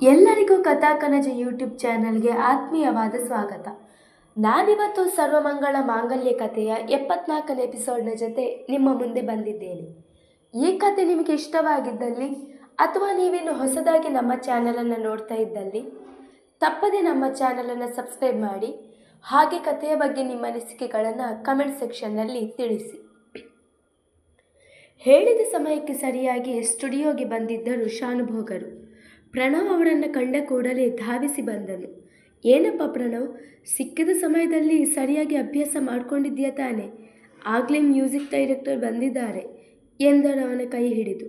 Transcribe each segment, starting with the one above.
ಎಲ್ಲರಿಗೂ ಕಥಾಕನಜ ಯೂಟ್ಯೂಬ್ ಚಾನಲ್ಗೆ ಆತ್ಮೀಯವಾದ ಸ್ವಾಗತ. ನಾನಿವತ್ತು ಸರ್ವಮಂಗಳ ಮಾಂಗಲ್ಯ ಕಥೆಯ 74ನೇ ಎಪಿಸೋಡ್ನ ಜೊತೆ ನಿಮ್ಮ ಮುಂದೆ ಬಂದಿದ್ದೇನೆ. ಈ ಕತೆ ನಿಮಗೆ ಇಷ್ಟವಾಗಿದ್ದಲ್ಲಿ ಅಥವಾ ನೀವಿನ್ನು ಹೊಸದಾಗಿ ನಮ್ಮ ಚಾನಲನ್ನು ನೋಡ್ತಾ ಇದ್ದಲ್ಲಿ ತಪ್ಪದೆ ನಮ್ಮ ಚಾನಲನ್ನು ಸಬ್ಸ್ಕ್ರೈಬ್ ಮಾಡಿ, ಹಾಗೆ ಕಥೆಯ ಬಗ್ಗೆ ನಿಮ್ಮ ಅನಿಸಿಕೆಗಳನ್ನು ಕಮೆಂಟ್ ಸೆಕ್ಷನ್ನಲ್ಲಿ ತಿಳಿಸಿ. ಹೇಳಿದ ಸಮಯಕ್ಕೆ ಸರಿಯಾಗಿ ಸ್ಟುಡಿಯೋಗೆ ಬಂದಿದ್ದರು ಶಾನುಭೋಗರು. ಪ್ರಣವ್ ಅವರನ್ನು ಕಂಡ ಕೂಡಲೇ ಧಾವಿಸಿ ಬಂದನು. ಏನಪ್ಪ ಪ್ರಣವ್, ಸಿಕ್ಕಿದ ಸಮಯದಲ್ಲಿ ಸರಿಯಾಗಿ ಅಭ್ಯಾಸ ಮಾಡಿಕೊಂಡಿದ್ದೀಯ ತಾನೆ? ಆಗಲೇ ಮ್ಯೂಸಿಕ್ ಡೈರೆಕ್ಟರ್ ಬಂದಿದ್ದಾರೆ ಎಂದರು ಅವನ ಕೈ ಹಿಡಿದು.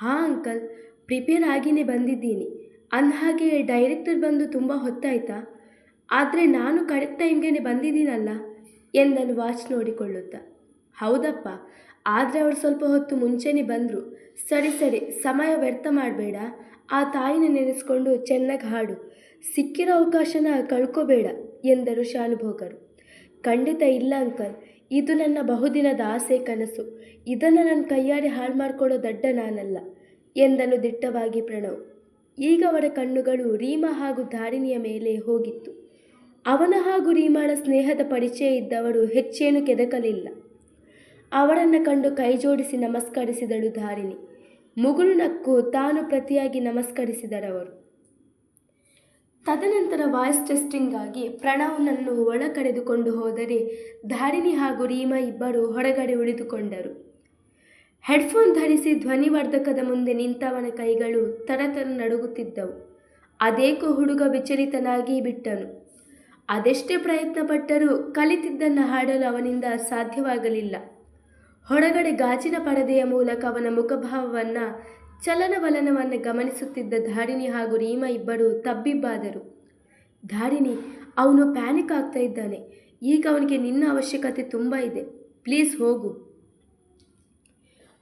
ಹಾಂ ಅಂಕಲ್, ಪ್ರಿಪೇರ್ ಆಗಿಯೇ ಬಂದಿದ್ದೀನಿ. ಅಂದಹಾಗೆ ಡೈರೆಕ್ಟರ್ ಬಂದು ತುಂಬ ಹೊತ್ತಾಯ್ತಾ? ಆದರೆ ನಾನು ಕರೆಕ್ಟ್ ಟೈಮ್ಗೆ ಬಂದಿದ್ದೀನಲ್ಲ ಎಂದನು ವಾಚ್ ನೋಡಿಕೊಳ್ಳುತ್ತಾ. ಹೌದಪ್ಪ, ಆದರೆ ಅವರು ಸ್ವಲ್ಪ ಹೊತ್ತು ಮುಂಚೆನೇ ಬಂದರು. ಸರಿ ಸರಿ, ಸಮಯ ವ್ಯರ್ಥ ಮಾಡಬೇಡ. ಆ ತಾಯಿನ ನೆನೆಸ್ಕೊಂಡು ಚೆನ್ನಾಗಿ ಹಾಡು. ಸಿಕ್ಕಿರೋ ಅವಕಾಶನ ಕಳ್ಕೋಬೇಡ ಎಂದರು ಶಾನುಭೋಗರು. ಖಂಡಿತ ಇಲ್ಲ ಅಂಕಲ್, ಇದು ನನ್ನ ಬಹುದಿನದ ಆಸೆ, ಕನಸು. ಇದನ್ನು ನನ್ನ ಕೈಯಾರೆ ಹಾಳು ಮಾಡಿಕೊಡೋ ದಡ್ಡ ನಾನಲ್ಲ ಎಂದನು ದಿಟ್ಟವಾಗಿ ಪ್ರಣವ್. ಈಗ ಅವರ ಕಣ್ಣುಗಳು ರೀಮಾ ಹಾಗೂ ಧಾರಿಣಿಯ ಮೇಲೆ ಹೋಗಿತ್ತು. ಅವನ ಹಾಗೂ ರೀಮಾಳ ಸ್ನೇಹದ ಪರಿಚಯ ಇದ್ದವಳು ಹೆಚ್ಚೇನು ಕೆದಕಲಿಲ್ಲ. ಅವರನ್ನು ಕಂಡು ಕೈ ಜೋಡಿಸಿ ನಮಸ್ಕರಿಸಿದಳು ಧಾರಿಣಿ. ಮುಗುಳು ನಕ್ಕು ತಾನು ಪ್ರತಿಯಾಗಿ ನಮಸ್ಕರಿಸಿದರವರು. ತದನಂತರ ವಾಯ್ಸ್ ಟೆಸ್ಟಿಂಗಾಗಿ ಪ್ರಣವ್ನನ್ನು ಒಳ ಕರೆದುಕೊಂಡು ಹೋದರೆ ಧಾರಿಣಿ ಹಾಗೂ ರೀಮಾ ಇಬ್ಬರು ಹೊರಗಡೆ ಉಳಿದುಕೊಂಡರು. ಹೆಡ್ಫೋನ್ ಧರಿಸಿ ಧ್ವನಿವರ್ಧಕದ ಮುಂದೆ ನಿಂತವನ ಕೈಗಳು ತರತರ ನಡುಗುತ್ತಿದ್ದವು. ಅದೇಕೋ ಹುಡುಗ ವಿಚಲಿತನಾಗಿ ಬಿಟ್ಟನು. ಅದೆಷ್ಟೇ ಪ್ರಯತ್ನ ಪಟ್ಟರೂ ಕಲಿತಿದ್ದನ್ನು ಹಾಡಲು ಅವನಿಂದ ಸಾಧ್ಯವಾಗಲಿಲ್ಲ. ಹೊರಗಡೆ ಗಾಜಿನ ಪರದೆಯ ಮೂಲಕ ಅವನ ಮುಖಭಾವವನ್ನು, ಚಲನವಲನವನ್ನು ಗಮನಿಸುತ್ತಿದ್ದ ಧಾರಿಣಿ ಹಾಗೂ ರೀಮಾ ಇಬ್ಬರು ತಬ್ಬಿಬ್ಬಾದರು. ಧಾರಿಣಿ, ಅವನು ಪ್ಯಾನಿಕ್ ಆಗ್ತಾ ಇದ್ದಾನೆ. ಈಗ ಅವನಿಗೆ ನಿನ್ನ ಅವಶ್ಯಕತೆ ತುಂಬ ಇದೆ. ಪ್ಲೀಸ್ ಹೋಗು.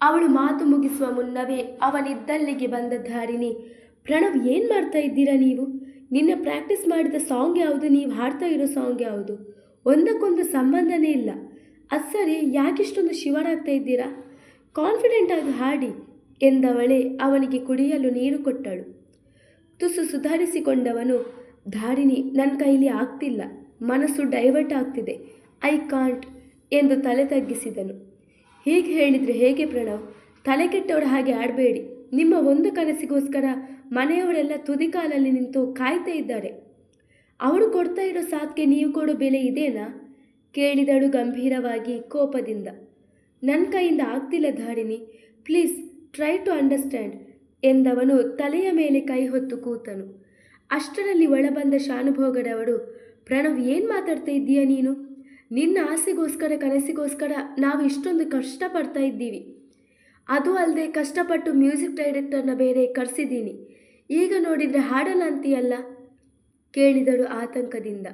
ಅವಳು ಮಾತು ಮುಗಿಸುವ ಮುನ್ನವೇ ಅವನಿದ್ದಲ್ಲಿಗೆ ಬಂದ ಧಾರಿಣಿ, ಪ್ರಣವ್, ಏನು ಮಾಡ್ತಾ ಇದ್ದೀರಾ ನೀವು? ನಿನ್ನ ಪ್ರಾಕ್ಟೀಸ್ ಮಾಡಿದ ಸಾಂಗ್ ಯಾವುದು? ನೀವು ಹಾಡ್ತಾ ಇರೋ ಸಾಂಗ್ ಯಾವುದು? ಒಂದಕ್ಕೊಂದು ಸಂಬಂಧನೇ ಇಲ್ಲ. ಅದು ಸರಿ, ಯಾಕಿಷ್ಟೊಂದು ಶಿವರಾಗ್ತಾ ಇದ್ದೀರಾ? ಕಾನ್ಫಿಡೆಂಟಾಗಿ ಹಾಡಿ ಎಂದವಳೇ ಅವನಿಗೆ ಕುಡಿಯಲು ನೀರು ಕೊಟ್ಟಳು. ತುಸು ಸುಧಾರಿಸಿಕೊಂಡವನು, ಧಾರಿಣಿ, ನನ್ನ ಕೈಲಿ ಆಗ್ತಿಲ್ಲ, ಮನಸ್ಸು ಡೈವರ್ಟ್ ಆಗ್ತಿದೆ, ಐ ಕಾಂಟ್ ಎಂದು ತಲೆ ತಗ್ಗಿಸಿದನು. ಹೀಗೆ ಹೇಳಿದರೆ ಹೇಗೆ ಪ್ರಣವ್? ತಲೆ ಕೆಟ್ಟವರ ಹಾಗೆ ಆಡಬೇಡಿ. ನಿಮ್ಮ ಒಂದು ಕನಸಿಗೋಸ್ಕರ ಮನೆಯವರೆಲ್ಲ ತುದಿಕಾಲಲ್ಲಿ ನಿಂತು ಕಾಯ್ತಾ ಇದ್ದಾರೆ. ಅವರು ಕೊಡ್ತಾ ಇರೋ ಸಾಥ್ಗೆ ನೀವು ಕೊಡೋ ಬೆಲೆ ಇದೇನಾ? ಕೇಳಿದಳು ಗಂಭೀರವಾಗಿ, ಕೋಪದಿಂದ. ನನ್ನ ಕೈಯಿಂದ ಆಗ್ತಿಲ್ಲ ಧಾರಿಣಿ, ಪ್ಲೀಸ್ ಟ್ರೈ ಟು ಅಂಡರ್ಸ್ಟ್ಯಾಂಡ್ ಎಂದವನು ತಲೆಯ ಮೇಲೆ ಕೈ ಹೊತ್ತು ಕೂತನು. ಅಷ್ಟರಲ್ಲಿ ಒಳಬಂದ ಶಾನುಭೋಗರವರು, ಪ್ರಣವ್, ಏನು ಮಾತಾಡ್ತಾ ಇದ್ದೀಯ ನೀನು? ನಿನ್ನ ಆಸೆಗೋಸ್ಕರ, ಕನಸಿಗೋಸ್ಕರ ನಾವು ಇಷ್ಟೊಂದು ಕಷ್ಟಪಡ್ತಾ ಇದ್ದೀವಿ. ಅದು ಅಲ್ಲದೆ ಕಷ್ಟಪಟ್ಟು ಮ್ಯೂಸಿಕ್ ಡೈರೆಕ್ಟರ್ನ ಬೇರೆ ಕರೆಸಿದ್ದೀನಿ. ಈಗ ನೋಡಿದರೆ ಹಾಡಲ್ಲ ಅಂತೀಯಲ್ಲ ಕೇಳಿದಳು ಆತಂಕದಿಂದ.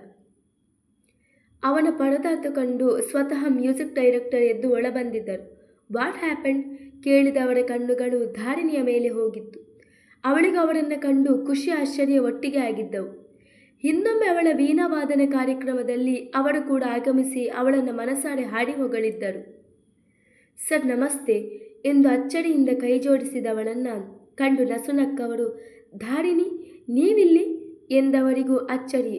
ಅವನ ಪರದಾಟ ಕಂಡು ಸ್ವತಃ ಮ್ಯೂಸಿಕ್ ಡೈರೆಕ್ಟರ್ ಎದ್ದು ಒಳಬಂದಿದ್ದರು. ವಾಟ್ ಹ್ಯಾಪೆಂಡ್ ಕೇಳಿದವರ ಕಣ್ಣುಗಳು ಧಾರಿಣಿಯ ಮೇಲೆ ಹೋಗಿತ್ತು. ಅವಳಿಗೆ ಅವರನ್ನು ಕಂಡು ಖುಷಿ ಆಶ್ಚರ್ಯ ಒಟ್ಟಿಗೆ ಆಗಿದ್ದವು. ಹಿಂದೊಮ್ಮೆ ಅವಳ ವೀಣಾವಾದನ ಕಾರ್ಯಕ್ರಮದಲ್ಲಿ ಅವರು ಕೂಡ ಆಗಮಿಸಿ ಅವಳನ್ನು ಮನಸಾರೆ ಹಾಡಿ ಹೊಗಳಿದ್ದರು. ಸರ್ ನಮಸ್ತೆ ಎಂದು ಅಚ್ಚರಿಯಿಂದ ಕೈ ಜೋಡಿಸಿದವಳನ್ನು ಕಂಡು ನಸುನಕ್ಕವರು, ಧಾರಿಣಿ, ನೀವಿಲ್ಲಿ ಎಂದವರಿಗೂ ಅಚ್ಚರಿ.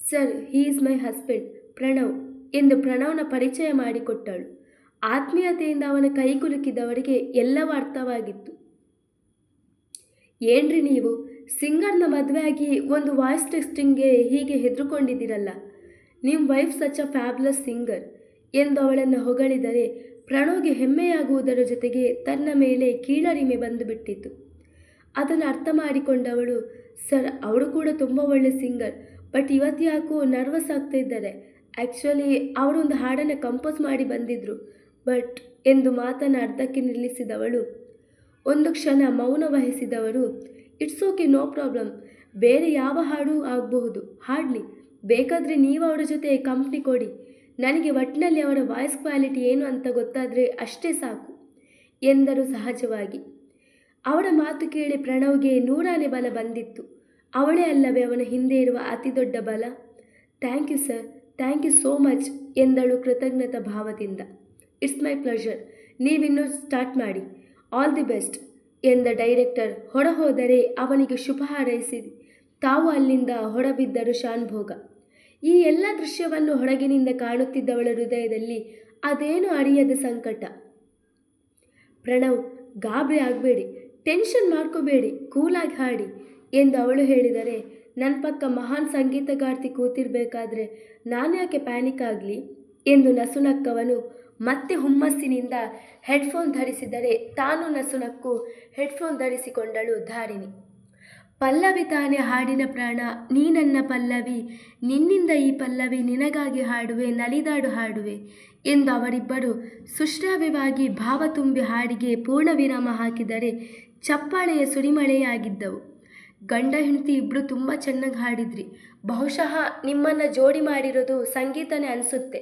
Sir, he is my husband Pranav ಎಂದು ಪ್ರಣವ್ನ ಪರಿಚಯ ಮಾಡಿಕೊಟ್ಟಳು. ಆತ್ಮೀಯತೆಯಿಂದ ಅವನ ಕೈ ಕುಲುಕಿದವರಿಗೆ ಎಲ್ಲವೂ ಅರ್ಥವಾಗಿತ್ತು. ಏನ್ರಿ ನೀವು, ಸಿಂಗರ್ನ ಮದುವೆ ಆಗಿ ಒಂದು ವಾಯ್ಸ್ ಟೆಸ್ಟಿಂಗ್ಗೆ ಹೀಗೆ ಹೆದರುಕೊಂಡಿದ್ದೀರಲ್ಲ? ನಿಮ್ಮ wife such a fabulous singer ಎಂದು ಅವಳನ್ನು ಹೊಗಳಿದರೆ ಪ್ರಣವ್ಗೆ ಹೆಮ್ಮೆಯಾಗುವುದರ ಜೊತೆಗೆ ತನ್ನ ಮೇಲೆ ಕೀಳರಿಮೆ ಬಂದುಬಿಟ್ಟಿತು. ಅದನ್ನು ಅರ್ಥ ಮಾಡಿಕೊಂಡವಳು, ಸರ್, ಅವಳು ಕೂಡ ತುಂಬ ಒಳ್ಳೆ ಸಿಂಗರ್, ಬಟ್ ಇವತ್ತು ಯಾಕೋ ನರ್ವಸ್ ಆಗ್ತಾ ಇದ್ದಾರೆ. ಆ್ಯಕ್ಚುಲಿ ಅವರೊಂದು ಹಾಡನ್ನು ಕಂಪೋಸ್ ಮಾಡಿ ಬಂದಿದ್ದರು, ಬಟ್ ಎಂದು ಮಾತನ್ನು ಅರ್ಧಕ್ಕೆ ನಿಲ್ಲಿಸಿದವಳು. ಒಂದು ಕ್ಷಣ ಮೌನ ವಹಿಸಿದವರು, ಇಟ್ಸ್ ಓಕೆ, ನೋ ಪ್ರಾಬ್ಲಮ್, ಬೇರೆ ಯಾವ ಹಾಡು ಆಗಬಹುದು, ಹಾಡಲಿ. ಬೇಕಾದರೆ ನೀವು ಅವರ ಜೊತೆ ಕಂಪ್ನಿ ಕೊಡಿ. ನನಗೆ ಒಟ್ಟಿನಲ್ಲಿ ಅವರ ವಾಯ್ಸ್ ಕ್ವಾಲಿಟಿ ಏನು ಅಂತ ಗೊತ್ತಾದರೆ ಅಷ್ಟೇ ಸಾಕು ಎಂದರು ಸಹಜವಾಗಿ. ಅವರ ಮಾತು ಕೇಳಿ ಪ್ರಣವ್ಗೆ ನೂರಾನೇ ಬಲ ಬಂದಿತ್ತು. ಅವಳೇ ಅಲ್ಲವೇ ಅವನ ಹಿಂದೆ ಇರುವ ಅತಿ ದೊಡ್ಡ ಬಲ. Thank you sir, thank you so much ಎಂದಳು ಕೃತಜ್ಞತಾ ಭಾವದಿಂದ. ಇಟ್ಸ್ ಮೈ ಪ್ಲೆಷರ್, ನೀವಿನ್ನೂ ಸ್ಟಾರ್ಟ್ ಮಾಡಿ. All the best. ಎಂದ ಡೈರೆಕ್ಟರ್ ಹೊರಹೋದರೆ ಅವನಿಗೆ ಶುಭ ಹಾರೈಸಿ ತಾವು ಅಲ್ಲಿಂದ ಹೊರಬಿದ್ದರು ಶಾನ್ಭೋಗ. ಈ ಎಲ್ಲ ದೃಶ್ಯವನ್ನು ಹೊರಗಿನಿಂದ ಕಾಣುತ್ತಿದ್ದವಳ ಹೃದಯದಲ್ಲಿ ಅದೇನು ಅರಿಯದ ಸಂಕಟ. ಪ್ರಣವ್, ಗಾಬರಿ ಆಗಬೇಡಿ, ಟೆನ್ಷನ್ ಮಾಡ್ಕೋಬೇಡಿ, ಕೂಲಾಗಿ ಹಾಡಿ ಎಂದು ಅವಳು ಹೇಳಿದರೆ, ನನ್ನ ಪಕ್ಕ ಮಹಾನ್ ಸಂಗೀತಗಾರ್ತಿ ಕೂತಿರ್ಬೇಕಾದ್ರೆ ನಾನು ಯಾಕೆ ಪ್ಯಾನಿಕ್ ಆಗಲಿ ಎಂದು ನಸುನಕ್ಕವನು ಮತ್ತೆ ಹುಮ್ಮಸ್ಸಿನಿಂದ ಹೆಡ್ಫೋನ್ ಧರಿಸಿದರೆ ತಾನು ನಸುನಕ್ಕು ಹೆಡ್ಫೋನ್ ಧರಿಸಿಕೊಂಡಳು ಧಾರಿಣಿ. ಪಲ್ಲವಿ ತಾನೇ ಹಾಡಿನ ಪ್ರಾಣ, ನೀ ನನ್ನ ಪಲ್ಲವಿ, ನಿನ್ನಿಂದ ಈ ಪಲ್ಲವಿ, ನಿನಗಾಗಿ ಹಾಡುವೆ, ನಲಿದಾಡು ಹಾಡುವೆ ಎಂದು ಅವರಿಬ್ಬರು ಸುಶ್ರಾವ್ಯವಾಗಿ ಭಾವ ತುಂಬಿ ಹಾಡಿಗೆ ಪೂರ್ಣ ವಿರಾಮ ಹಾಕಿದರೆ ಚಪ್ಪಾಳೆಯ ಸುರಿಮಳೆಯಾಗಿದ್ದವು. ಗಂಡ ಹೆಂಡತಿ ಇಬ್ಬರು ತುಂಬ ಚೆನ್ನಾಗಿ ಹಾಡಿದ್ರಿ, ಬಹುಶಃ ನಿಮ್ಮನ್ನು ಜೋಡಿ ಮಾಡಿರೋದು ಸಂಗೀತನೇ ಅನಿಸುತ್ತೆ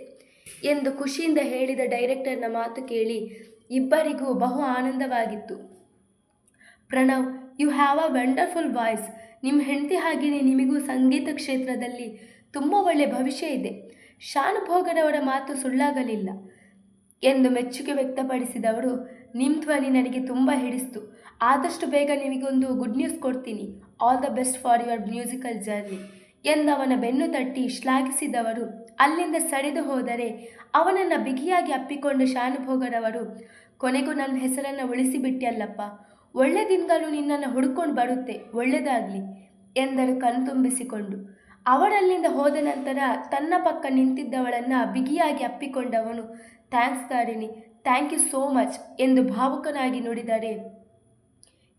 ಎಂದು ಖುಷಿಯಿಂದ ಹೇಳಿದ ಡೈರೆಕ್ಟರ್ನ ಮಾತು ಕೇಳಿ ಇಬ್ಬರಿಗೂ ಬಹು ಆನಂದವಾಗಿತ್ತು. Pranav, you have a wonderful voice. ನಿಮ್ಮ ಹೆಂಡತಿ ಹಾಗೆಯೇ ನಿಮಗೂ ಸಂಗೀತ ಕ್ಷೇತ್ರದಲ್ಲಿ ತುಂಬ ಒಳ್ಳೆಯ ಭವಿಷ್ಯ ಇದೆ. ಶಾನುಭೋಗರವರ ಮಾತು ಸುಳ್ಳಾಗಲಿಲ್ಲ ಎಂದು ಮೆಚ್ಚುಗೆ ವ್ಯಕ್ತಪಡಿಸಿದವರು, ನಿಮ್ಮ ಧ್ವನಿ ನನಗೆ ತುಂಬ ಹಿಡಿಸ್ತು. ಆದಷ್ಟು ಬೇಗ ನಿಮಗೊಂದು ಗುಡ್ ನ್ಯೂಸ್ ಕೊಡ್ತೀನಿ. All the best for your musical journey ಎಂದವನ ಬೆನ್ನು ತಟ್ಟಿ ಶ್ಲಾಘಿಸಿದವರು ಅಲ್ಲಿಂದ ಸರಿದು ಹೋದರೆ ಅವನನ್ನು ಬಿಗಿಯಾಗಿ ಅಪ್ಪಿಕೊಂಡ ಶಾನುಭೋಗರವರು, ಕೊನೆಗೂ ನನ್ನ ಹೆಸರನ್ನು ಉಳಿಸಿಬಿಟ್ಟಿಯಲ್ಲಪ್ಪ, ಒಳ್ಳೆ ದಿನಗಳು ನಿನ್ನನ್ನು ಹುಡುಕೊಂಡು ಬರುತ್ತೆ, ಒಳ್ಳೆಯದಾಗಲಿ ಎಂದರು ಕಣ್ತುಂಬಿಸಿಕೊಂಡು. ಅವಳಲ್ಲಿಂದ ಹೋದ ನಂತರ ತನ್ನ ಪಕ್ಕ ನಿಂತಿದ್ದವಳನ್ನು ಬಿಗಿಯಾಗಿ ಅಪ್ಪಿಕೊಂಡವನು, thanks Dharini, thank you so much ಎಂದು ಭಾವುಕನಾಗಿ ನುಡಿದರೆ,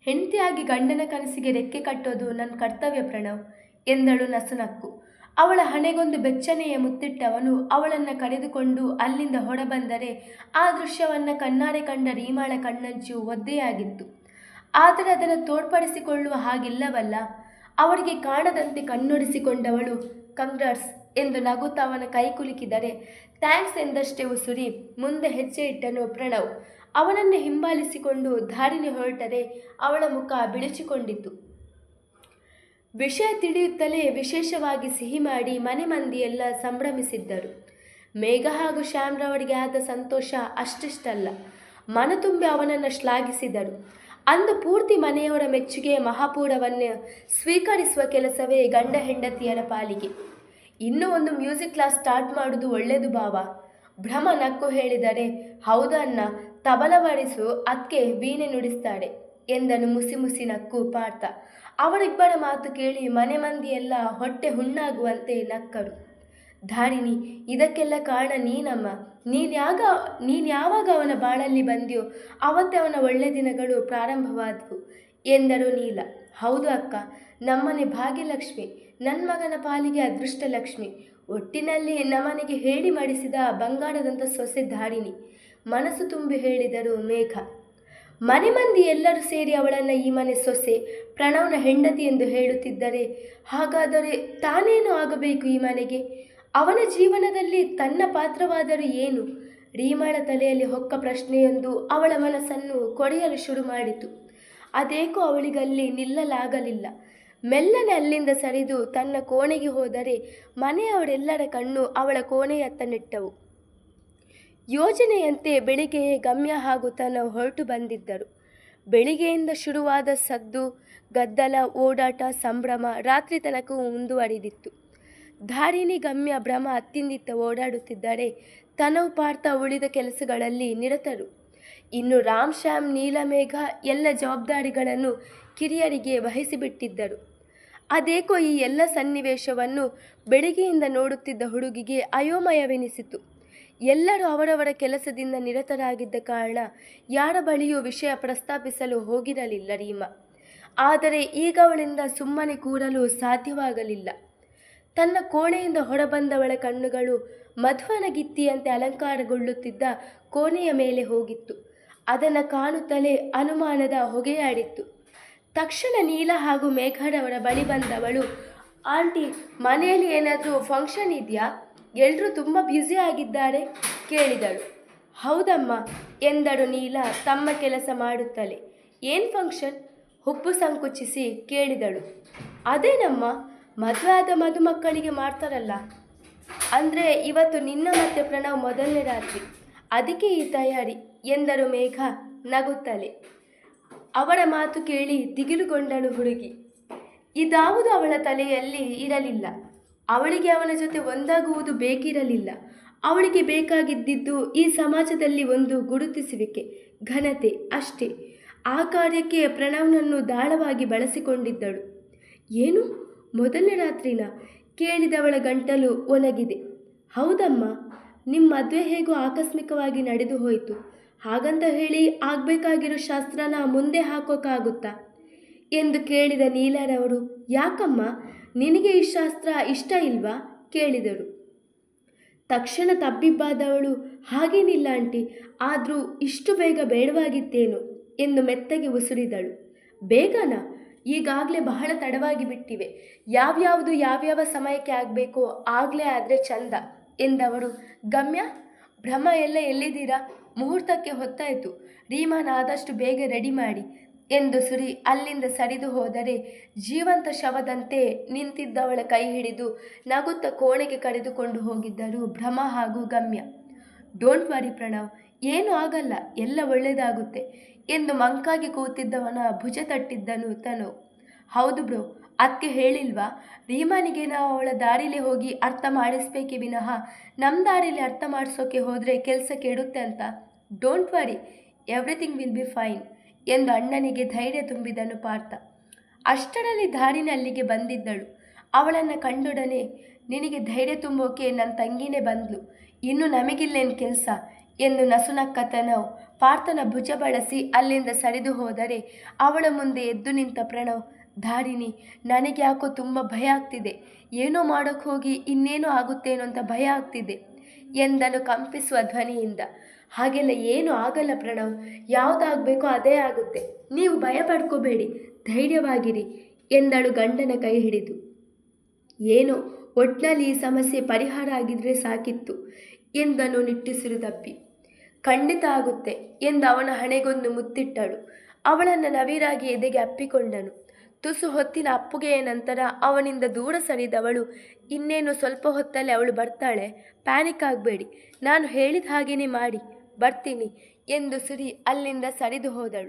ಹೆಂಡತಿಯಾಗಿ ಗಂಡನ ಕನಸಿಗೆ ರೆಕ್ಕೆ ಕಟ್ಟೋದು ನನ್ನ ಕರ್ತವ್ಯ ಪ್ರಣವ್ ಎಂದಳು ನಸುನಕ್ಕು. ಅವಳ ಹಣೆಗೊಂದು ಬೆಚ್ಚನೆಯ ಮುತ್ತಿಟ್ಟವನು ಅವಳನ್ನು ಕರೆದುಕೊಂಡು ಅಲ್ಲಿಂದ ಹೊರಬಂದರೆ ಆ ದೃಶ್ಯವನ್ನು ಕಣ್ಣಾರೆ ಕಂಡ ರೀಮಾಳ ಕಣ್ಣಂಚು ಒದ್ದೆಯಾಗಿತ್ತು. ಆದರೆ ಅದನ್ನು ತೋರ್ಪಡಿಸಿಕೊಳ್ಳುವ ಹಾಗಿಲ್ಲವಲ್ಲ. ಅವರಿಗೆ ಕಾಣದಂತೆ ಕಣ್ಣೊಡಿಸಿಕೊಂಡವಳು, ಕಂಗ್ರಾಟ್ಸ್ ಎಂದು ನಗುತ್ತಾ ಅವನ ಕೈ ಕುಲುಕಿದರೆ ಥ್ಯಾಂಕ್ಸ್ ಎಂದಷ್ಟೇ ಉಸುರಿ ಮುಂದೆ ಹೆಜ್ಜೆ ಇಟ್ಟನು ಪ್ರಣವ್. ಅವನನ್ನು ಹಿಂಬಾಲಿಸಿಕೊಂಡು ಧಾರಿಣಿ ಹೊರಟರೆ ಅವಳ ಮುಖ ಬಿಳಿಚಿಕೊಂಡಿತು. ವಿಷಯ ತಿಳಿಯುತ್ತಲೇ ವಿಶೇಷವಾಗಿ ಸಿಹಿ ಮಾಡಿ ಮನೆ ಮಂದಿಯೆಲ್ಲ ಸಂಭ್ರಮಿಸಿದ್ದರು. ಮೇಘ ಹಾಗೂ ಶ್ಯಾಮ್ರವರಿಗೆ ಆದ ಸಂತೋಷ ಅಷ್ಟಿಷ್ಟಲ್ಲ, ಮನತುಂಬಿ ಅವನನ್ನು ಶ್ಲಾಘಿಸಿದರು. ಅಂದು ಪೂರ್ತಿ ಮನೆಯವರ ಮೆಚ್ಚುಗೆಯ ಮಹಾಪೂರವನ್ನು ಸ್ವೀಕರಿಸುವ ಕೆಲಸವೇ ಗಂಡ ಹೆಂಡತಿಯರ ಪಾಲಿಗೆ. ಇನ್ನೂ ಒಂದು ಮ್ಯೂಸಿಕ್ ಕ್ಲಾಸ್ ಸ್ಟಾರ್ಟ್ ಮಾಡೋದು ಒಳ್ಳೆಯದು ಬಾವ. ಭ್ರಮ ನಕ್ಕು ಹೇಳಿದರೆ, ಹೌದಾ ಅನ್ನ, ತಬಲ ಬಾರಿಸು, ಅದಕ್ಕೆ ವೀಣೆ ನುಡಿಸ್ತಾಳೆ ಎಂದನು ಮುಸಿ ಮುಸಿ ನಕ್ಕು ಪಾರ್ಥ. ಅವರಿಬ್ಬರ ಮಾತು ಕೇಳಿ ಮನೆ ಮಂದಿಯೆಲ್ಲ ಹೊಟ್ಟೆ ಹುಣ್ಣಾಗುವಂತೆ ನಕ್ಕರು. ಧಾರಿಣಿ, ಇದಕ್ಕೆಲ್ಲ ಕಾರಣ ನೀನಮ್ಮ. ನೀನು ಯಾವಾಗ ಅವನ ಬಾಳಲ್ಲಿ ಬಂದ್ಯೋ ಅವತ್ತೇ ಅವನ ಒಳ್ಳೆ ದಿನಗಳು ಪ್ರಾರಂಭವಾದವು ಎಂದರು ನೀಲ. ಹೌದು ಅಕ್ಕ, ನಮ್ಮನೆ ಭಾಗ್ಯಲಕ್ಷ್ಮಿ, ನನ್ನ ಮಗನ ಪಾಲಿಗೆ ಅದೃಷ್ಟ ಲಕ್ಷ್ಮಿ. ಒಟ್ಟಿನಲ್ಲಿ ನಮ್ಮನೆಗೆ ಹೇಳಿ ಮಾಡಿಸಿದ ಬಂಗಾರದಂಥ ಸೊಸೆ ಧಾರಿಣಿ ಮನಸ್ಸು ತುಂಬಿ ಹೇಳಿದರು ಮೇಘ. ಮನೆ ಮಂದಿ ಎಲ್ಲರೂ ಸೇರಿ ಅವಳನ್ನು ಈ ಮನೆ ಸೊಸೆ, ಪ್ರಣವ್ನ ಹೆಂಡತಿ ಎಂದು ಹೇಳುತ್ತಿದ್ದರೆ ಹಾಗಾದರೆ ತಾನೇನು ಆಗಬೇಕು ಈ ಮನೆಗೆ? ಅವನ ಜೀವನದಲ್ಲಿ ತನ್ನ ಪಾತ್ರವಾದರೂ ಏನು? ರೀಮಾಳ ತಲೆಯಲ್ಲಿ ಹೊಕ್ಕ ಪ್ರಶ್ನೆಯೊಂದು ಅವಳ ಮನಸ್ಸನ್ನು ಕೊಡೆಯಲು ಶುರು ಮಾಡಿತು. ಅದೇಕೋ ಅವಳಿಗಲ್ಲಿ ನಿಲ್ಲಲಾಗಲಿಲ್ಲ. ಮೆಲ್ಲನೆ ಅಲ್ಲಿಂದ ಸರಿದು ತನ್ನ ಕೋಣೆಗೆ ಹೋದರೆ ಮನೆಯವರೆಲ್ಲರ ಕಣ್ಣು ಅವಳ ಕೋಣೆಯತ್ತ ನೆಟ್ಟವು. ಯೋಜನೆಯಂತೆ ಬೆಳಿಗ್ಗೆಯೇ ಗಮ್ಯ ಹಾಗೂ ತನ್ನ ಹೊರಟು ಬಂದಿದ್ದರು. ಬೆಳಿಗ್ಗೆಯಿಂದ ಶುರುವಾದ ಸದ್ದು, ಗದ್ದಲ, ಓಡಾಟ, ಸಂಭ್ರಮ ರಾತ್ರಿ ತನಕ ಮುಂದುವರಿದಿತ್ತು. ಧಾರಿಣಿ ಗಮ್ಯ ಭ್ರಮ ಅತ್ತಿಂದಿತ್ತ ಓಡಾಡುತ್ತಿದ್ದರೆ ತನವು ಪಾರ್ಥ ಉಳಿದ ಕೆಲಸಗಳಲ್ಲಿ ನಿರತರು. ಇನ್ನು ರಾಮ್, ಶ್ಯಾಮ್, ನೀಲಮೇಘ ಎಲ್ಲ ಜವಾಬ್ದಾರಿಗಳನ್ನು ಕಿರಿಯರಿಗೆ ವಹಿಸಿಬಿಟ್ಟಿದ್ದರು. ಅದೇಕೋ ಈ ಎಲ್ಲ ಸನ್ನಿವೇಶವನ್ನು ಬೆಳಗ್ಗೆಯಿಂದ ನೋಡುತ್ತಿದ್ದ ಹುಡುಗಿಗೆ ಅಯೋಮಯವೆನಿಸಿತು. ಎಲ್ಲರೂ ಅವರವರ ಕೆಲಸದಿಂದ ನಿರತರಾಗಿದ್ದ ಕಾರಣ ಯಾರ ಬಳಿಯೂ ವಿಷಯ ಪ್ರಸ್ತಾಪಿಸಲು ಹೋಗಿರಲಿಲ್ಲ ರೀಮಾ. ಆದರೆ ಈಗ ಅವಳಿಂದ ಸುಮ್ಮನೆ ಕೂರಲು ಸಾಧ್ಯವಾಗಲಿಲ್ಲ. ತನ್ನ ಕೋಣೆಯಿಂದ ಹೊರಬಂದವಳ ಕಣ್ಣುಗಳು ಮಧ್ವನ ಗಿತ್ತಿಯಂತೆ ಅಲಂಕಾರಗೊಳ್ಳುತ್ತಿದ್ದ ಕೋಣೆಯ ಮೇಲೆ ಹೋಗಿತ್ತು. ಅದನ್ನು ಕಾಣುತ್ತಲೇ ಅನುಮಾನದ ಹೊಗೆಯಾಡಿತ್ತು. ತಕ್ಷಣ ನೀಲ ಹಾಗೂ ಮೇಘರವರ ಬಳಿ ಬಂದವಳು, ಆಂಟಿ, ಮನೆಯಲ್ಲಿ ಏನಾದರೂ ಫಂಕ್ಷನ್ ಇದೆಯಾ? ಎಲ್ಲರೂ ತುಂಬ ಬ್ಯುಸಿ ಆಗಿದ್ದಾರೆ ಕೇಳಿದಳು. ಹೌದಮ್ಮ ಎಂದಳು ನೀಲ ತಮ್ಮ ಕೆಲಸ ಮಾಡುತ್ತಲೇ. ಏನು ಫಂಕ್ಷನ್? ಹುಬ್ಬು ಸಂಕುಚಿಸಿ ಕೇಳಿದಳು. ಅದೇನಮ್ಮ, ಮದುವೆ ಆದ ಮದುಮಕ್ಕಳಿಗೆ ಮಾಡ್ತಾರಲ್ಲ. ಅಂದರೆ ಇವತ್ತು ನಿನ್ನ ಮತ್ತು ಪ್ರಣವ್ ಮೊದಲನೇ ರಾತ್ರಿ, ಅದಕ್ಕೆ ಈ ತಯಾರಿ ಎಂದರು ಮೇಘ ನಗುತ್ತಲೇ. ಅವಳ ಮಾತು ಕೇಳಿ ದಿಗಿಲುಗೊಂಡಳು ಹುಡುಗಿ. ಇದಾವುದು ಅವಳ ತಲೆಯಲ್ಲಿ ಇರಲಿಲ್ಲ. ಅವಳಿಗೆ ಅವನ ಜೊತೆ ಒಂದಾಗುವುದು ಬೇಕಿರಲಿಲ್ಲ. ಅವಳಿಗೆ ಬೇಕಾಗಿದ್ದಿದ್ದು ಈ ಸಮಾಜದಲ್ಲಿ ಒಂದು ಗುರುತಿಸುವಿಕೆ, ಘನತೆ ಅಷ್ಟೇ. ಆ ಕಾರ್ಯಕ್ಕೆ ಪ್ರಣವ್ನನ್ನು ದಾಳವಾಗಿ ಬಳಸಿಕೊಂಡಿದ್ದಳು. ಏನು, ಮೊದಲನೇ ರಾತ್ರಿನ? ಕೇಳಿದವಳ ಗಂಟಲು ಒಣಗಿದೆ. ಹೌದಮ್ಮ, ನಿಮ್ಮ ಮದುವೆ ಹೇಗೋ ಆಕಸ್ಮಿಕವಾಗಿ ನಡೆದು ಹೋಯಿತು. ಹಾಗಂತ ಹೇಳಿ ಆಗಬೇಕಾಗಿರೋ ಶಾಸ್ತ್ರನ ಮುಂದೆ ಹಾಕೋಕ್ಕಾಗುತ್ತಾ ಎಂದು ಕೇಳಿದ ನೀಲಾರವರು. ಯಾಕಮ್ಮ, ನಿನಗೆ ಈ ಶಾಸ್ತ್ರ ಇಷ್ಟ ಇಲ್ವಾ ಕೇಳಿದರು. ತಕ್ಷಣ ತಬ್ಬಿಬ್ಬಾದವಳು, ಹಾಗೇನಿಲ್ಲ ಆಂಟಿ, ಆದರೂ ಇಷ್ಟು ಬೇಗ ಬೇಡವಾಗಿತ್ತೇನು ಎಂದು ಮೆತ್ತಗೆ ಉಸುರಿದಳು. ಬೇಗನಾ? ಈಗಾಗಲೇ ಬಹಳ ತಡವಾಗಿ ಬಿಟ್ಟಿವೆ. ಯಾವ್ಯಾವ ಸಮಯಕ್ಕೆ ಆಗಬೇಕೋ ಆಗಲೇ ಆದರೆ ಚಂದ ಎಂದವರು. ಗಮ್ಯ, ಭ್ರಮ ಎಲ್ಲ ಎಲ್ಲಿದ್ದೀರಾ? ಮುಹೂರ್ತಕ್ಕೆ ಹೊತ್ತಾಯಿತು. ರೀಮಾನ ಆದಷ್ಟು ಬೇಗ ರೆಡಿ ಮಾಡಿ ಎಂದು ಸುರಿ ಅಲ್ಲಿಂದ ಸರಿದು ಹೋದರೆ, ಜೀವಂತ ಶವದಂತೆ ನಿಂತಿದ್ದವಳ ಕೈ ಹಿಡಿದು ನಗುತ್ತ ಕೋಣೆಗೆ ಕರೆದುಕೊಂಡು ಹೋಗಿದ್ದರು ಭ್ರಮ ಹಾಗೂ ಗಮ್ಯ. ಡೋಂಟ್ ವರಿ ಪ್ರಣವ್, ಏನೂ ಆಗಲ್ಲ, ಎಲ್ಲ ಒಳ್ಳೆಯದಾಗುತ್ತೆ ಎಂದು ಮಂಕಾಗಿ ಕೂತಿದ್ದವನ ಭುಜ ತಟ್ಟಿದ್ದನು ತನು. ಹೌದು ಬ್ರೋ, ಅದಕ್ಕೆ ಹೇಳಿಲ್ವಾ, ರೀಮಾನಿಗೆ ನಾವು ಅವಳ ದಾರಿಲಿ ಹೋಗಿ ಅರ್ಥ ಮಾಡಿಸ್ಬೇಕೇ ವಿನಃ ನಮ್ಮ ದಾರಿಲಿ ಅರ್ಥ ಮಾಡಿಸೋಕೆ ಹೋದರೆ ಕೆಲಸ ಕೆಡುತ್ತೆ ಅಂತ. Don't worry, everything will be fine ಎಂದು ಅಣ್ಣನಿಗೆ ಧೈರ್ಯ ತುಂಬಿದನು ಪಾರ್ಥ. ಅಷ್ಟರಲ್ಲಿ ಧಾರಿನ ಅಲ್ಲಿಗೆ ಬಂದಿದ್ದಳು. ಅವಳನ್ನು ಕಂಡೊಡನೆ, ನಿನಗೆ ಧೈರ್ಯ ತುಂಬೋಕೆ ನನ್ನ ತಂಗಿನೇ ಬಂದ್ಲು, ಇನ್ನು ನಮಗಿಲ್ಲೇನು ಕೆಲಸ ಎಂದು ನಸುನಕ್ಕತನವು ಪಾರ್ಥನ ಭುಜ ಬಳಸಿ ಅಲ್ಲಿಂದ ಸರಿದು ಹೋದರೆ, ಅವಳ ಮುಂದೆ ಎದ್ದು ನಿಂತ ಪ್ರಣವ್. ಧಾರಿಣಿ, ನನಗೆ ಯಾಕೋ ತುಂಬ ಭಯ ಆಗ್ತಿದೆ. ಏನೋ ಮಾಡೋಕ್ಕೆ ಹೋಗಿ ಇನ್ನೇನೋ ಆಗುತ್ತೇನೋ ಅಂತ ಭಯ ಆಗ್ತಿದೆ ಎಂದನು ಕಂಪಿಸುವ ಧ್ವನಿಯಿಂದ. ಹಾಗೆಲ್ಲ ಏನೂ ಆಗಲ್ಲ ಪ್ರಣವ್, ಯಾವುದಾಗಬೇಕೋ ಅದೇ ಆಗುತ್ತೆ, ನೀವು ಭಯ ಪಡ್ಕೋಬೇಡಿ, ಧೈರ್ಯವಾಗಿರಿ ಎಂದಳು ಗಂಡನ ಕೈ ಹಿಡಿದು. ಏನೋ ಒಟ್ನಲ್ಲಿ ಈ ಸಮಸ್ಯೆ ಪರಿಹಾರ ಆಗಿದ್ರೆ ಸಾಕಿತ್ತು ಎಂದನು ನಿಟ್ಟುಸಿರು ತಪ್ಪಿ. ಖಂಡಿತ ಆಗುತ್ತೆ ಎಂದು ಅವನ ಹಣೆಗೊಂದು ಮುತ್ತಿಟ್ಟಳು. ಅವಳನ್ನು ನವಿರಾಗಿ ಎದೆಗೆ ಅಪ್ಪಿಕೊಂಡನು. ತುಸು ಹೊತ್ತಿನ ಅಪ್ಪುಗೆಯ ನಂತರ ಅವನಿಂದ ದೂರ ಸರಿದವಳು. ಇನ್ನೇನು ಸ್ವಲ್ಪ ಹೊತ್ತಲ್ಲಿ ಅವಳು ಬರ್ತಾಳೆ, ಪ್ಯಾನಿಕ್ ಆಗಬೇಡಿ, ನಾನು ಹೇಳಿದ ಹಾಗೇನೆ ಮಾಡಿ, ಬರ್ತೀನಿ ಎಂದು ಸುರಿ ಅಲ್ಲಿಂದ ಸರಿದು ಹೋದಳು.